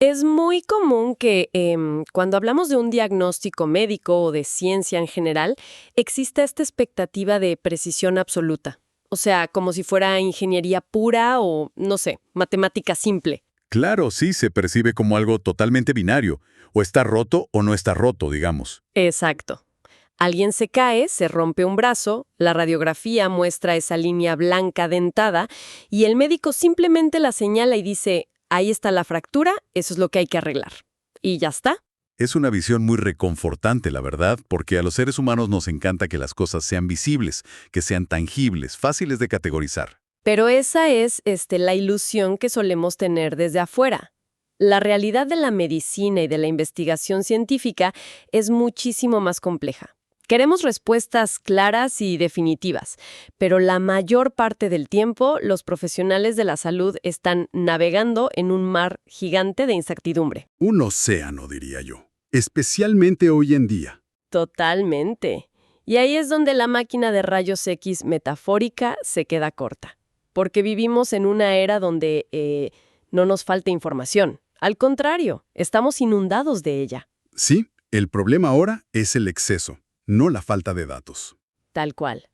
Es muy común que cuando hablamos de un diagnóstico médico o de ciencia en general, exista esta expectativa de precisión absoluta. O sea, como si fuera ingeniería pura o, no sé, matemática simple. Claro, sí, se percibe como algo totalmente binario. O está roto o no está roto, digamos. Exacto. Alguien se cae, se rompe un brazo, la radiografía muestra esa línea blanca dentada y el médico simplemente la señala y dice, ahí está la fractura, eso es lo que hay que arreglar. Y ya está. Es una visión muy reconfortante, la verdad, porque a los seres humanos nos encanta que las cosas sean visibles, que sean tangibles, fáciles de categorizar. Pero esa es la ilusión que solemos tener desde afuera. La realidad de la medicina y de la investigación científica es muchísimo más compleja. Queremos respuestas claras y definitivas, pero la mayor parte del tiempo los profesionales de la salud están navegando en un mar gigante de incertidumbre. Un océano, diría yo. Especialmente hoy en día. Totalmente. Y ahí es donde la máquina de rayos X metafórica se queda corta. Porque vivimos en una era donde no nos falta información. Al contrario, estamos inundados de ella. Sí, el problema ahora es el exceso, no la falta de datos. Tal cual.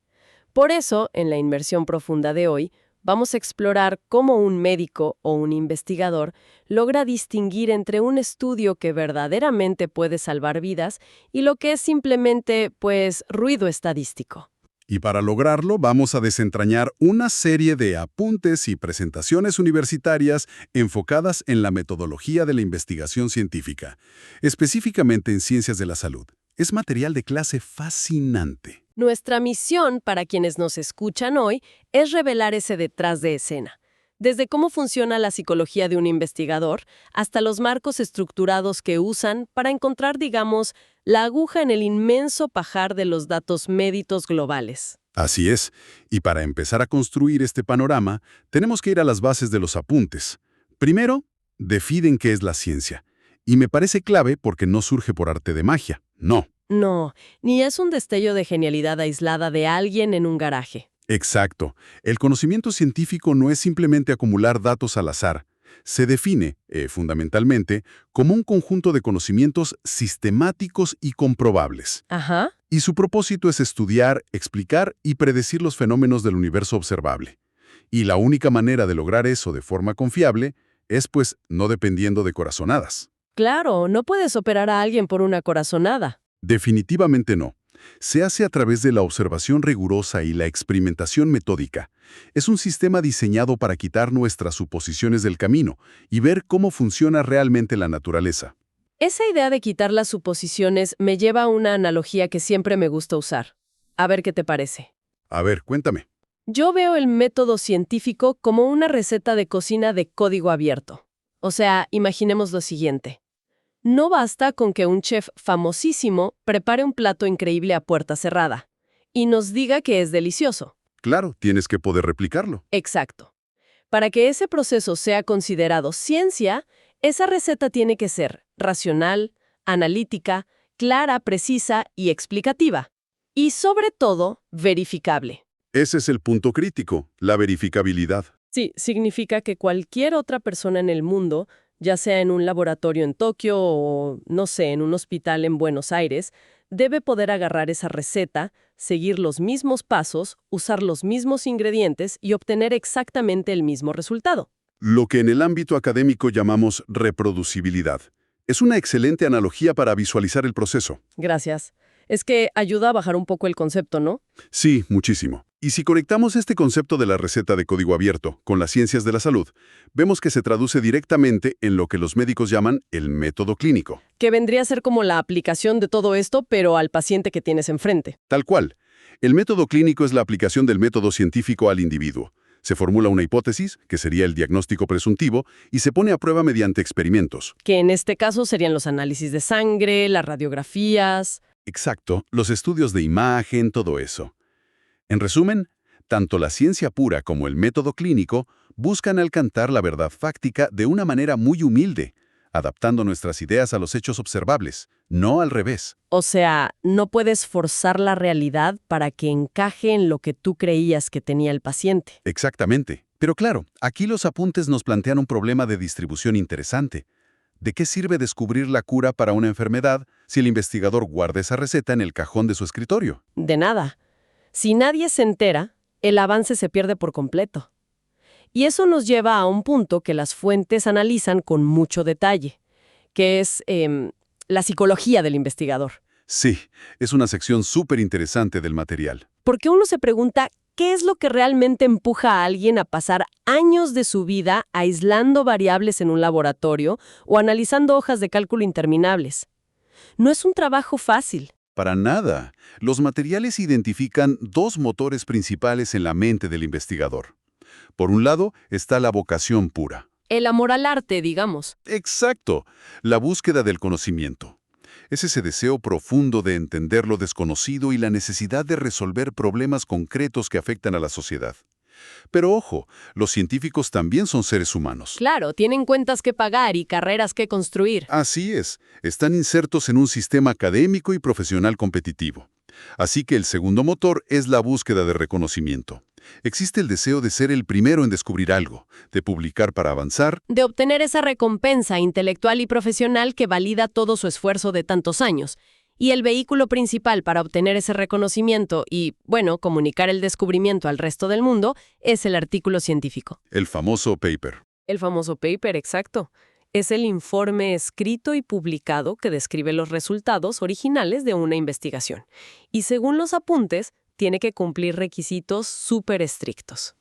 Por eso, en la inmersión profunda de hoy, vamos a explorar cómo un médico o un investigador logra distinguir entre un estudio que verdaderamente puede salvar vidas y lo que es simplemente, pues, ruido estadístico. Y para lograrlo vamos a desentrañar una serie de apuntes y presentaciones universitarias enfocadas en la metodología de la investigación científica, específicamente en ciencias de la salud. Es material de clase fascinante. Nuestra misión para quienes nos escuchan hoy es revelar ese detrás de escena. Desde cómo funciona la psicología de un investigador hasta los marcos estructurados que usan para encontrar, digamos, la aguja en el inmenso pajar de los datos médicos globales. Así es, y para empezar a construir este panorama, tenemos que ir a las bases de los apuntes. Primero, definen qué es la ciencia. Y me parece clave porque no surge por arte de magia, no. No, ni es un destello de genialidad aislada de alguien en un garaje. Exacto. El conocimiento científico no es simplemente acumular datos al azar. Se define, fundamentalmente, como un conjunto de conocimientos sistemáticos y comprobables. Ajá. Y su propósito es estudiar, explicar y predecir los fenómenos del universo observable. Y la única manera de lograr eso de forma confiable es, pues, no dependiendo de corazonadas. Claro, no puedes operar a alguien por una corazonada. Definitivamente no. Se hace a través de la observación rigurosa y la experimentación metódica. Es un sistema diseñado para quitar nuestras suposiciones del camino y ver cómo funciona realmente la naturaleza. Esa idea de quitar las suposiciones me lleva a una analogía que siempre me gusta usar. A ver qué te parece. A ver, cuéntame. Yo veo el método científico como una receta de cocina de código abierto. O sea, imaginemos lo siguiente. No basta con que un chef famosísimo prepare un plato increíble a puerta cerrada y nos diga que es delicioso. Claro, tienes que poder replicarlo. Exacto. Para que ese proceso sea considerado ciencia, esa receta tiene que ser racional, analítica, clara, precisa y explicativa. Y sobre todo, verificable. Ese es el punto crítico, la verificabilidad. Sí, significa que cualquier otra persona en el mundo, ya sea en un laboratorio en Tokio o, no sé, en un hospital en Buenos Aires, debe poder agarrar esa receta, seguir los mismos pasos, usar los mismos ingredientes y obtener exactamente el mismo resultado. Lo que en el ámbito académico llamamos reproducibilidad. Es una excelente analogía para visualizar el proceso. Gracias. Es que ayuda a bajar un poco el concepto, ¿no? Sí, muchísimo. Y si conectamos este concepto de la receta de código abierto con las ciencias de la salud, vemos que se traduce directamente en lo que los médicos llaman el método clínico. Que vendría a ser como la aplicación de todo esto, pero al paciente que tienes enfrente. Tal cual. El método clínico es la aplicación del método científico al individuo. Se formula una hipótesis, que sería el diagnóstico presuntivo, y se pone a prueba mediante experimentos. Que en este caso serían los análisis de sangre, las radiografías. Exacto, los estudios de imagen, todo eso. En resumen, tanto la ciencia pura como el método clínico buscan alcanzar la verdad fáctica de una manera muy humilde, adaptando nuestras ideas a los hechos observables, no al revés. O sea, no puedes forzar la realidad para que encaje en lo que tú creías que tenía el paciente. Exactamente. Pero claro, aquí los apuntes nos plantean un problema de distribución interesante. ¿De qué sirve descubrir la cura para una enfermedad si el investigador guarda esa receta en el cajón de su escritorio? De nada. Si nadie se entera, el avance se pierde por completo. Y eso nos lleva a un punto que las fuentes analizan con mucho detalle, que es la psicología del investigador. Sí, es una sección súper interesante del material. Porque uno se pregunta, ¿qué es lo que realmente empuja a alguien a pasar años de su vida aislando variables en un laboratorio o analizando hojas de cálculo interminables? No es un trabajo fácil. Para nada. Los materiales identifican dos motores principales en la mente del investigador. Por un lado está la vocación pura. El amor al arte, digamos. Exacto, la búsqueda del conocimiento. Es ese deseo profundo de entender lo desconocido y la necesidad de resolver problemas concretos que afectan a la sociedad. Pero ojo, los científicos también son seres humanos. Claro, tienen cuentas que pagar y carreras que construir. Así es, están insertos en un sistema académico y profesional competitivo. Así que el segundo motor es la búsqueda de reconocimiento. Existe el deseo de ser el primero en descubrir algo, de publicar para avanzar. De obtener esa recompensa intelectual y profesional que valida todo su esfuerzo de tantos años. Y el vehículo principal para obtener ese reconocimiento y, bueno, comunicar el descubrimiento al resto del mundo es el artículo científico. El famoso paper. El famoso paper, exacto. Es el informe escrito y publicado que describe los resultados originales de una investigación. Y según los apuntes, tiene que cumplir requisitos súper estrictos.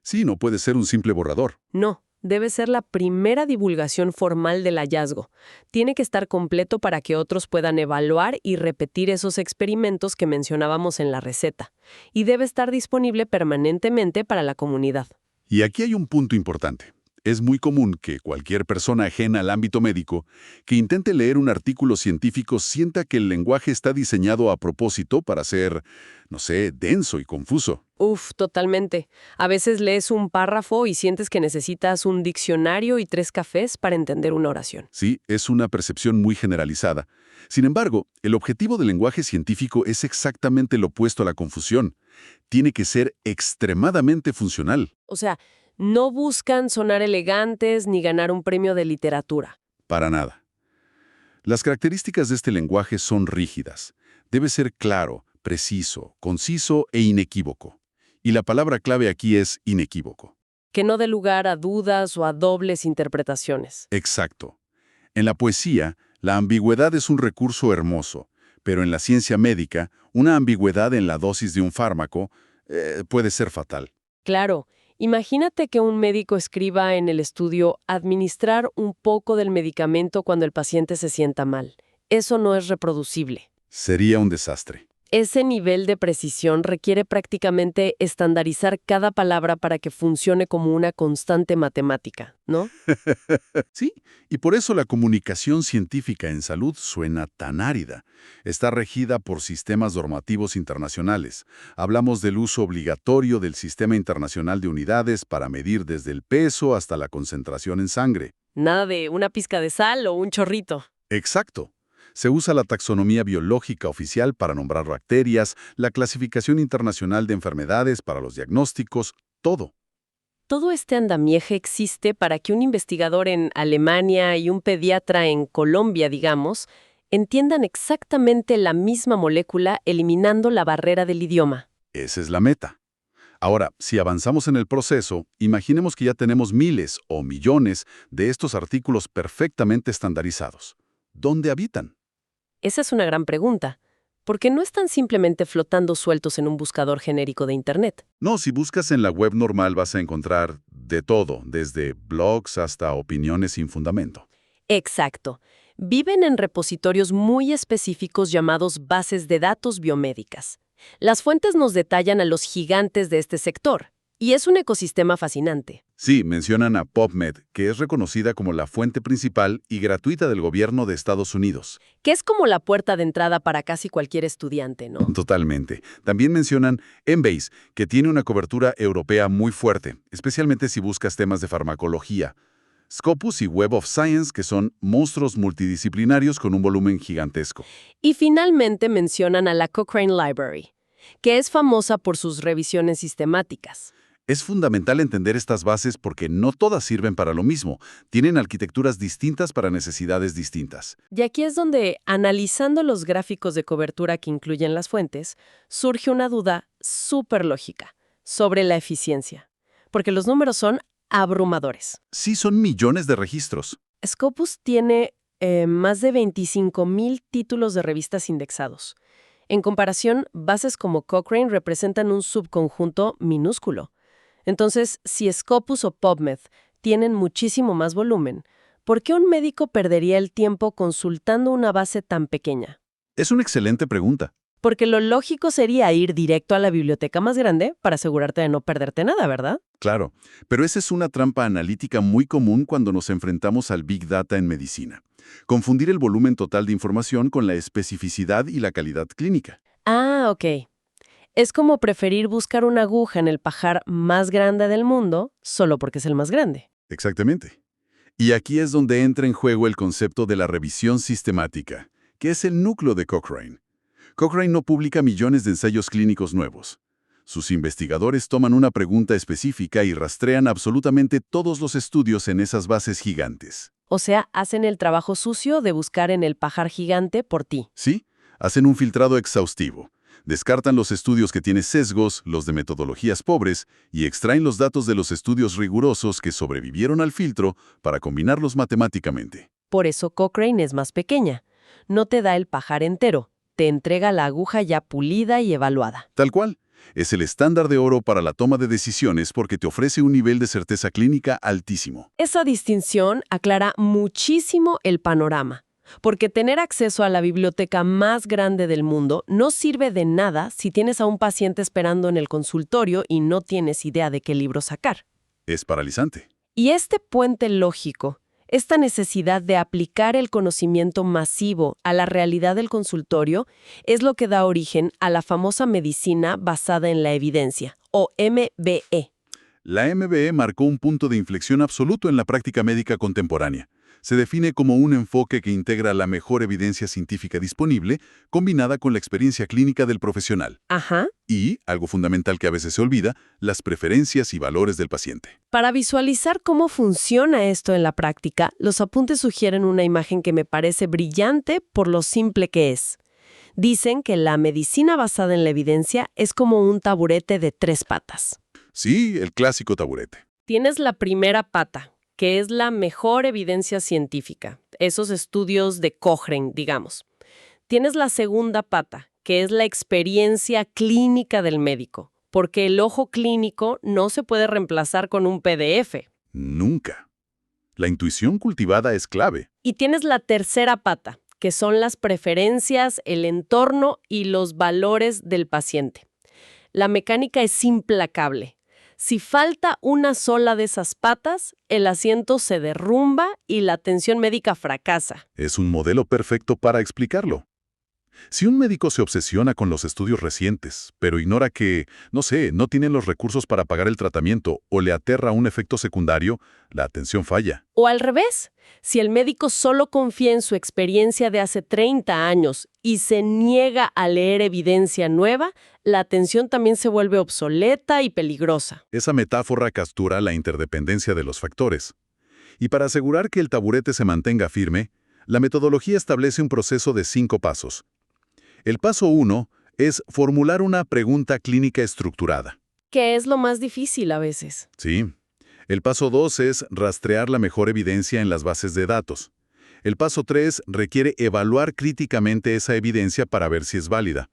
Sí, no puede ser un simple borrador. No, debe ser la primera divulgación formal del hallazgo. Tiene que estar completo para que otros puedan evaluar y repetir esos experimentos que mencionábamos en la receta. Y debe estar disponible permanentemente para la comunidad. Y aquí hay un punto importante. Es muy común que cualquier persona ajena al ámbito médico que intente leer un artículo científico sienta que el lenguaje está diseñado a propósito para ser, no sé, denso y confuso. Totalmente. A veces lees un párrafo y sientes que necesitas un diccionario y 3 cafés para entender una oración. Sí, es una percepción muy generalizada. Sin embargo, el objetivo del lenguaje científico es exactamente lo opuesto a la confusión. Tiene que ser extremadamente funcional. O sea, no buscan sonar elegantes ni ganar un premio de literatura. Para nada. Las características de este lenguaje son rígidas. Debe ser claro, preciso, conciso e inequívoco. Y la palabra clave aquí es inequívoco. Que no dé lugar a dudas o a dobles interpretaciones. Exacto. En la poesía, la ambigüedad es un recurso hermoso, pero en la ciencia médica, una ambigüedad en la dosis de un fármaco puede ser fatal. Claro. Imagínate que un médico escriba en el estudio administrar un poco del medicamento cuando el paciente se sienta mal. Eso no es reproducible. Sería un desastre. Ese nivel de precisión requiere prácticamente estandarizar cada palabra para que funcione como una constante matemática, ¿no? Sí, y por eso la comunicación científica en salud suena tan árida. Está regida por sistemas normativos internacionales. Hablamos del uso obligatorio del Sistema Internacional de Unidades para medir desde el peso hasta la concentración en sangre. Nada de una pizca de sal o un chorrito. Exacto. Se usa la taxonomía biológica oficial para nombrar bacterias, la clasificación internacional de enfermedades para los diagnósticos, todo. Todo este andamiaje existe para que un investigador en Alemania y un pediatra en Colombia, digamos, entiendan exactamente la misma molécula eliminando la barrera del idioma. Esa es la meta. Ahora, si avanzamos en el proceso, imaginemos que ya tenemos miles o millones de estos artículos perfectamente estandarizados. ¿Dónde habitan? Esa es una gran pregunta, porque no están simplemente flotando sueltos en un buscador genérico de Internet. No, si buscas en la web normal vas a encontrar de todo, desde blogs hasta opiniones sin fundamento. Exacto. Viven en repositorios muy específicos llamados bases de datos biomédicas. Las fuentes nos detallan a los gigantes de este sector, y es un ecosistema fascinante. Sí, mencionan a PubMed, que es reconocida como la fuente principal y gratuita del gobierno de Estados Unidos. Que es como la puerta de entrada para casi cualquier estudiante, ¿no? Totalmente. También mencionan Embase, que tiene una cobertura europea muy fuerte, especialmente si buscas temas de farmacología. Scopus y Web of Science, que son monstruos multidisciplinarios con un volumen gigantesco. Y finalmente mencionan a la Cochrane Library, que es famosa por sus revisiones sistemáticas. Es fundamental entender estas bases porque no todas sirven para lo mismo. Tienen arquitecturas distintas para necesidades distintas. Y aquí es donde, analizando los gráficos de cobertura que incluyen las fuentes, surge una duda súper lógica sobre la eficiencia, porque los números son abrumadores. Sí, son millones de registros. Scopus tiene más de 25,000 títulos de revistas indexados. En comparación, bases como Cochrane representan un subconjunto minúsculo. Entonces, si Scopus o PubMed tienen muchísimo más volumen, ¿por qué un médico perdería el tiempo consultando una base tan pequeña? Es una excelente pregunta. Porque lo lógico sería ir directo a la biblioteca más grande para asegurarte de no perderte nada, ¿verdad? Claro, pero esa es una trampa analítica muy común cuando nos enfrentamos al Big Data en medicina. Confundir el volumen total de información con la especificidad y la calidad clínica. Ah, ok. Es como preferir buscar una aguja en el pajar más grande del mundo solo porque es el más grande. Exactamente. Y aquí es donde entra en juego el concepto de la revisión sistemática, que es el núcleo de Cochrane. Cochrane no publica millones de ensayos clínicos nuevos. Sus investigadores toman una pregunta específica y rastrean absolutamente todos los estudios en esas bases gigantes. O sea, hacen el trabajo sucio de buscar en el pajar gigante por ti. ¿Sí? Hacen un filtrado exhaustivo. Descartan los estudios que tienen sesgos, los de metodologías pobres, y extraen los datos de los estudios rigurosos que sobrevivieron al filtro para combinarlos matemáticamente. Por eso Cochrane es más pequeña. No te da el pajar entero, te entrega la aguja ya pulida y evaluada. Tal cual. Es el estándar de oro para la toma de decisiones porque te ofrece un nivel de certeza clínica altísimo. Esa distinción aclara muchísimo el panorama, porque tener acceso a la biblioteca más grande del mundo no sirve de nada si tienes a un paciente esperando en el consultorio y no tienes idea de qué libro sacar. Es paralizante. Y este puente lógico, esta necesidad de aplicar el conocimiento masivo a la realidad del consultorio, es lo que da origen a la famosa medicina basada en la evidencia, o MBE. La MBE marcó un punto de inflexión absoluto en la práctica médica contemporánea. Se define como un enfoque que integra la mejor evidencia científica disponible, combinada con la experiencia clínica del profesional. Ajá. Y, algo fundamental que a veces se olvida, las preferencias y valores del paciente. Para visualizar cómo funciona esto en la práctica, los apuntes sugieren una imagen que me parece brillante por lo simple que es. Dicen que la medicina basada en la evidencia es como un taburete de 3 patas. Sí, el clásico taburete. Tienes la primera pata, que es la mejor evidencia científica, esos estudios de Cochrane, digamos. Tienes la segunda pata, que es la experiencia clínica del médico, porque el ojo clínico no se puede reemplazar con un PDF. Nunca. La intuición cultivada es clave. Y tienes la tercera pata, que son las preferencias, el entorno y los valores del paciente. La mecánica es implacable. Si falta una sola de esas patas, el asiento se derrumba y la atención médica fracasa. Es un modelo perfecto para explicarlo. Si un médico se obsesiona con los estudios recientes, pero ignora que, no tienen los recursos para pagar el tratamiento o le aterra un efecto secundario, la atención falla. O al revés, si el médico solo confía en su experiencia de hace 30 años y se niega a leer evidencia nueva, la atención también se vuelve obsoleta y peligrosa. Esa metáfora captura la interdependencia de los factores. Y para asegurar que el taburete se mantenga firme, la metodología establece un proceso de 5 pasos. El paso 1 es formular una pregunta clínica estructurada. Que es lo más difícil a veces. Sí. El paso 2 es rastrear la mejor evidencia en las bases de datos. El paso 3 requiere evaluar críticamente esa evidencia para ver si es válida.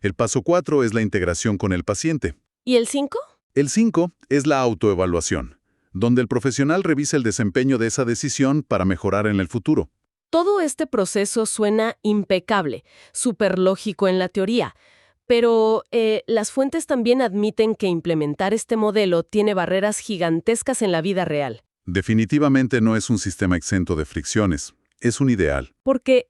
El paso 4 es la integración con el paciente. ¿Y el 5? El 5 es la autoevaluación, donde el profesional revisa el desempeño de esa decisión para mejorar en el futuro. Todo este proceso suena impecable, súper lógico en la teoría, pero las fuentes también admiten que implementar este modelo tiene barreras gigantescas en la vida real. Definitivamente no es un sistema exento de fricciones, es un ideal. Porque,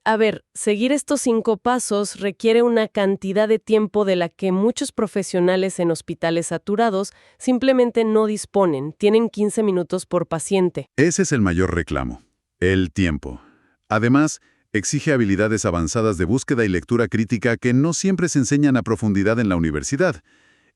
seguir estos 5 pasos requiere una cantidad de tiempo de la que muchos profesionales en hospitales saturados simplemente no disponen, tienen 15 minutos por paciente. Ese es el mayor reclamo, el tiempo. Además, exige habilidades avanzadas de búsqueda y lectura crítica que no siempre se enseñan a profundidad en la universidad.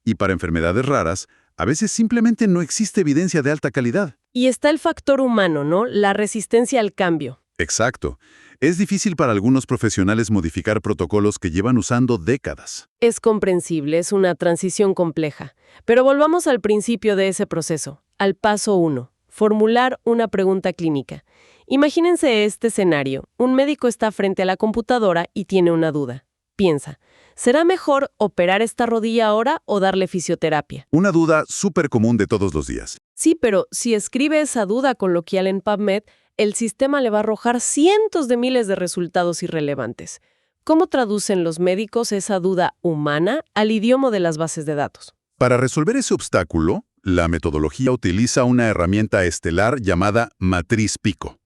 Y para enfermedades raras, A veces simplemente no existe evidencia de alta calidad. Y está el factor humano, ¿no? La resistencia al cambio. Exacto. Es difícil para algunos profesionales modificar protocolos que llevan usando décadas. Es comprensible, es una transición compleja. Pero volvamos al principio de ese proceso, al paso 1, formular una pregunta clínica. Imagínense este escenario. Un médico está frente a la computadora y tiene una duda. Piensa, ¿será mejor operar esta rodilla ahora o darle fisioterapia? Una duda súper común de todos los días. Sí, pero si escribe esa duda coloquial en PubMed, el sistema le va a arrojar cientos de miles de resultados irrelevantes. ¿Cómo traducen los médicos esa duda humana al idioma de las bases de datos? Para resolver ese obstáculo, la metodología utiliza una herramienta estelar llamada Matriz Pico.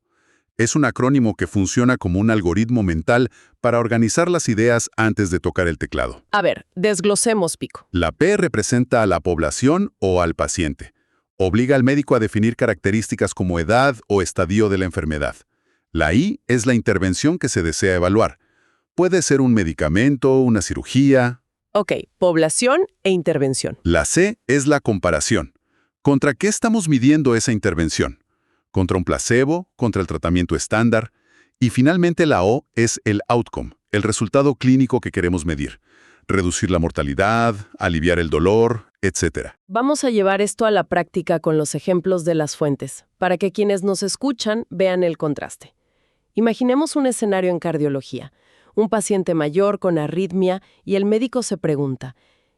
Es un acrónimo que funciona como un algoritmo mental para organizar las ideas antes de tocar el teclado. A ver, desglosemos Pico. La P representa a la población o al paciente. Obliga al médico a definir características como edad o estadio de la enfermedad. La I es la intervención que se desea evaluar. Puede ser un medicamento, una cirugía. Ok, población e intervención. La C es la comparación. ¿Contra qué estamos midiendo esa intervención? ¿Contra un placebo? ¿Contra el tratamiento estándar? Y finalmente la O es el outcome, el resultado clínico que queremos medir. Reducir la mortalidad, aliviar el dolor, etc. Vamos a llevar esto a la práctica con los ejemplos de las fuentes, para que quienes nos escuchan vean el contraste. Imaginemos un escenario en cardiología. Un paciente mayor con arritmia y el médico se pregunta,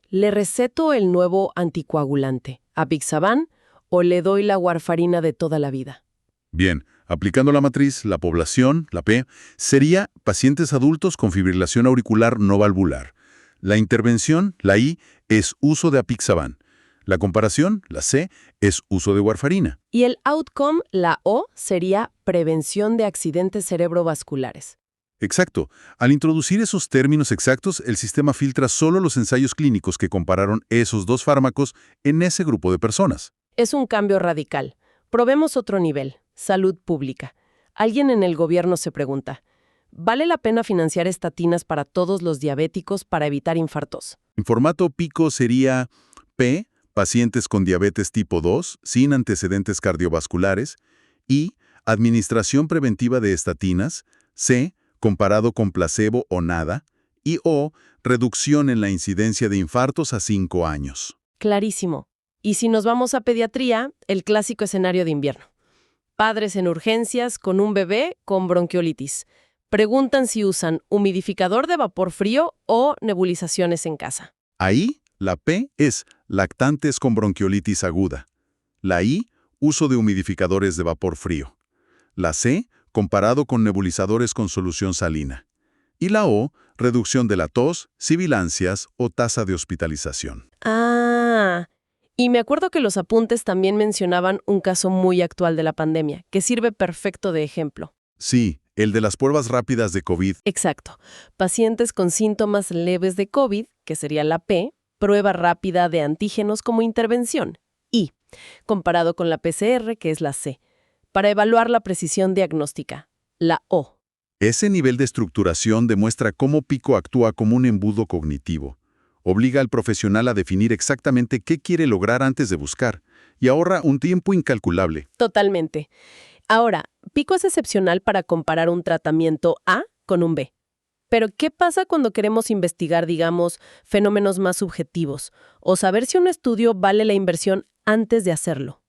¿le receto el nuevo anticoagulante, apixaban, o le doy la warfarina de toda la vida? Bien, aplicando la matriz, la población, la P, sería pacientes adultos con fibrilación auricular no valvular. La intervención, la I, es uso de apixaban. La comparación, la C, es uso de warfarina. Y el outcome, la O, sería prevención de accidentes cerebrovasculares. Exacto. Al introducir esos términos exactos, el sistema filtra solo los ensayos clínicos que compararon esos dos fármacos en ese grupo de personas. Es un cambio radical. Probemos otro nivel, salud pública. Alguien en el gobierno se pregunta, ¿vale la pena financiar estatinas para todos los diabéticos para evitar infartos? En formato pico sería P, pacientes con diabetes tipo 2, sin antecedentes cardiovasculares, I, administración preventiva de estatinas, C, comparado con placebo o nada, y O, reducción en la incidencia de infartos a 5 años. Clarísimo. Y si nos vamos a pediatría, el clásico escenario de invierno. Padres en urgencias con un bebé con bronquiolitis. Preguntan si usan humidificador de vapor frío o nebulizaciones en casa. Ahí, la P es lactantes con bronquiolitis aguda. La I, uso de humidificadores de vapor frío. La C, comparado con nebulizadores con solución salina. Y la O, reducción de la tos, sibilancias o tasa de hospitalización. Ah, y me acuerdo que los apuntes también mencionaban un caso muy actual de la pandemia, que sirve perfecto de ejemplo. Sí, el de las pruebas rápidas de COVID. Exacto. Pacientes con síntomas leves de COVID, que sería la P, prueba rápida de antígenos como intervención. Y, comparado con la PCR, que es la C, para evaluar la precisión diagnóstica, la O. Ese nivel de estructuración demuestra cómo Pico actúa como un embudo cognitivo. Obliga al profesional a definir exactamente qué quiere lograr antes de buscar, y ahorra un tiempo incalculable. Totalmente. Ahora, Pico es excepcional para comparar un tratamiento A con un B. Pero, ¿qué pasa cuando queremos investigar, digamos, fenómenos más subjetivos, o saber si un estudio vale la inversión antes de hacerlo?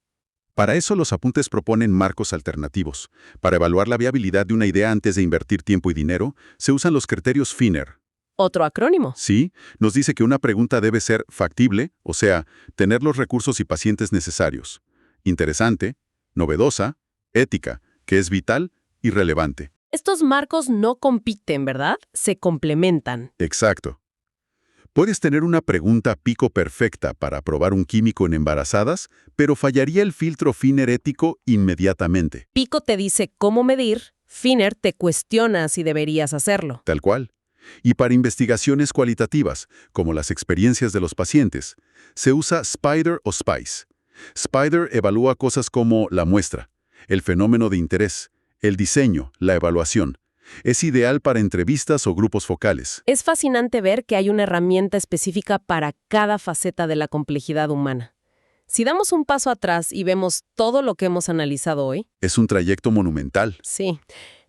Para eso los apuntes proponen marcos alternativos. Para evaluar la viabilidad de una idea antes de invertir tiempo y dinero, se usan los criterios Finner. Otro acrónimo. Sí, nos dice que una pregunta debe ser factible, o sea, tener los recursos y pacientes necesarios. Interesante, novedosa, ética, que es vital y relevante. Estos marcos no compiten, ¿verdad? Se complementan. Exacto. Puedes tener una pregunta pico perfecta para probar un químico en embarazadas, pero fallaría el filtro Finner ético inmediatamente. Pico te dice cómo medir, Finner te cuestiona si deberías hacerlo. Tal cual. Y para investigaciones cualitativas, como las experiencias de los pacientes, se usa Spider o Spice. Spider evalúa cosas como la muestra, el fenómeno de interés, el diseño, la evaluación. Es ideal para entrevistas o grupos focales. Es fascinante ver que hay una herramienta específica para cada faceta de la complejidad humana. Si damos un paso atrás y vemos todo lo que hemos analizado hoy, Es un trayecto monumental. sí.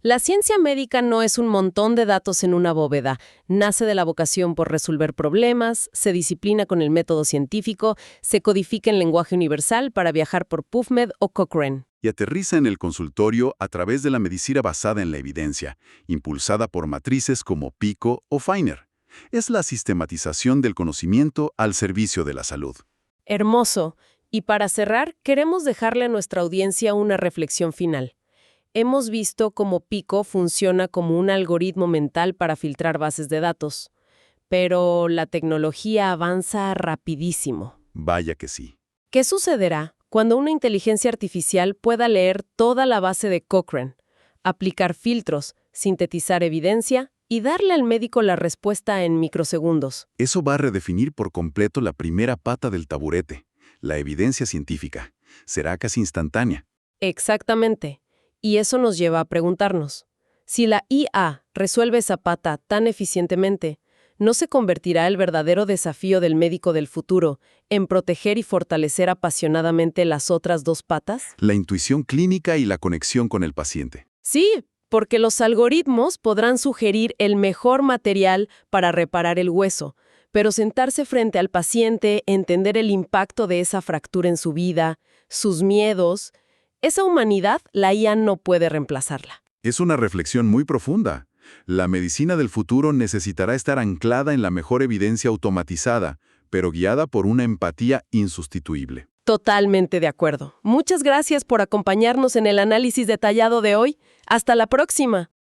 La ciencia médica no es un montón de datos en una bóveda. Nace de la vocación por resolver problemas, se disciplina con el método científico, se codifica en lenguaje universal para viajar por PubMed o Cochrane. Y aterriza en el consultorio a través de la medicina basada en la evidencia, impulsada por matrices como Pico o Feiner. Es la sistematización del conocimiento al servicio de la salud. Hermoso. Y para cerrar, queremos dejarle a nuestra audiencia una reflexión final. Hemos visto cómo Pico funciona como un algoritmo mental para filtrar bases de datos, pero la tecnología avanza rapidísimo. Vaya que sí. ¿Qué sucederá cuando una inteligencia artificial pueda leer toda la base de Cochrane, aplicar filtros, sintetizar evidencia y darle al médico la respuesta en microsegundos? Eso va a redefinir por completo la primera pata del taburete, la evidencia científica. Será casi instantánea. Exactamente. Y eso nos lleva a preguntarnos, si la IA resuelve esa pata tan eficientemente, ¿no se convertirá el verdadero desafío del médico del futuro en proteger y fortalecer apasionadamente las otras dos patas? La intuición clínica y la conexión con el paciente. Sí, porque los algoritmos podrán sugerir el mejor material para reparar el hueso, pero sentarse frente al paciente, entender el impacto de esa fractura en su vida, sus miedos, esa humanidad, la IA no puede reemplazarla. Es una reflexión muy profunda. La medicina del futuro necesitará estar anclada en la mejor evidencia automatizada, pero guiada por una empatía insustituible. Totalmente de acuerdo. Muchas gracias por acompañarnos en el análisis detallado de hoy. Hasta la próxima.